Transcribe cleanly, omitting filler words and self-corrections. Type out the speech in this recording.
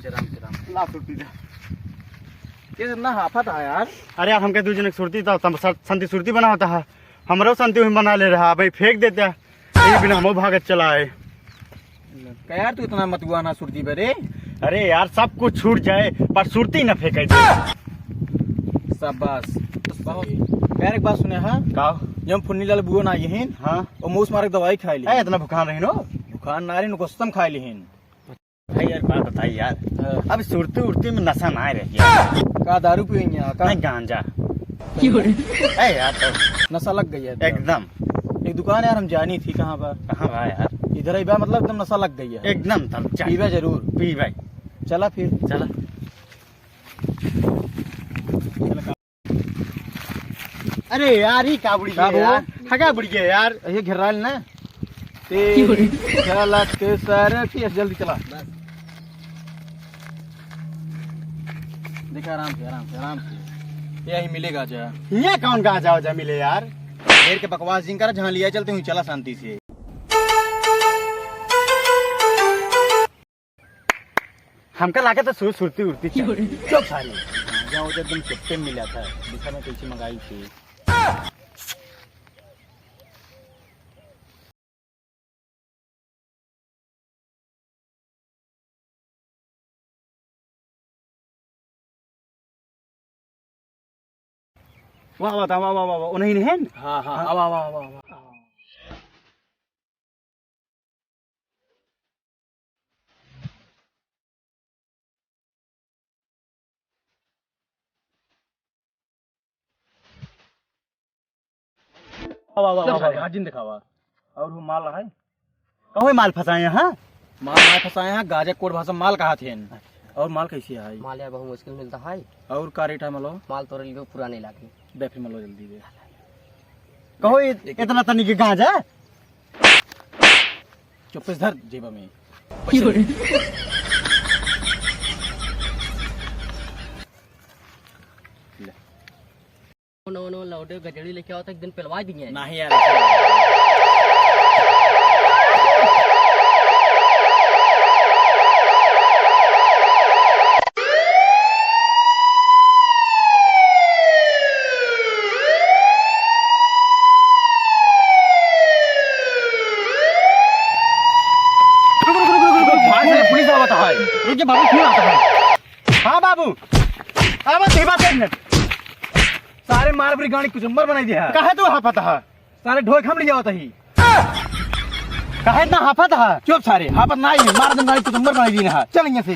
से राम से राम ला सुरती जा ये ना हाफत है यार। अरे यार हमके दूजन सुरती था संति सुरती बना होता है हमरो संति बना ले रहा भाई फेंक देते यही बिना हम भागत चला है। क्या यार तू इतना मत हुआ ना सुरती पे रे। अरे यार सब कुछ छूट जाए पर सुरती न फेंके शाबाश यार। एक बात सुने हाँ जब फुन्नी लाल बुआ ना यहीन हाँ और मूस मारे दवाई खाई ली इतना भुखान रही नो बुखार नारी नु कसम खाई लीन। भाई यार बात बताइए यार अब सुरती उड़ती में नशा ना रही यार का दारू पियेंगे का नहीं गांजा यार तो नशा लग गई है एकदम। एक दुकान यार हम जानी थी कहाँ पर कहाँ भाई यार इधर ही बा मतलब एकदम नशा लग गई है एकदम तब पीवा जरूर पी भाई चला फिर चला। अरे यार ही का बुड़ी यार हगा बुड़ी यार ये घेराल ना ते चला के सर की जल्दी चला देखा आराम से आराम से आराम से यही मिलेगा जा ये कौन कहाँ जाओ जा मिले यार ढेर के बकवास जिन कर जहाँ लिया चलते हुए चला शांति से। हमका लाके तो सुरती उड़ती चुप साले जहाँ उधर एकदम चुप्पे मिला था दिखा मैं कैसे मंगाई थी। वाह वाह वाह वाह वाह उन्हीं है हाँ हाँ आवा आवा आवा आवा हाजिन दिखावा और वो माल रहा है कहो माल फंसाए हाँ माल ना फंसाए हैं गाजे कोट भाषा माल कहा थे और माल कैसे है माल यार बहुत मुश्किल मिलता है और का रेट है malo माल तोरे लिए पुराने लागे दे फिर malo जल्दी दे कहो इतना तनी के गांजा चुप से धर जेबा में नो नो लौटे गजड़ी लेके आओ तो एक दिन पिलवा देंगे नहीं यार पुलिस आवता है रुकिए बाबू क्यों आता है हाँ बाबू अब सेवा से सारे मारबरी गाड़ी कुचंबर बनाई दिया कहे तू हाफत है सारे ढोए खम ले जाओ तही कहे इतना हाफत है चुप सारे हापत ना ही मार दम गाड़ी कुचंबर बनाई दी ना चल यहाँ से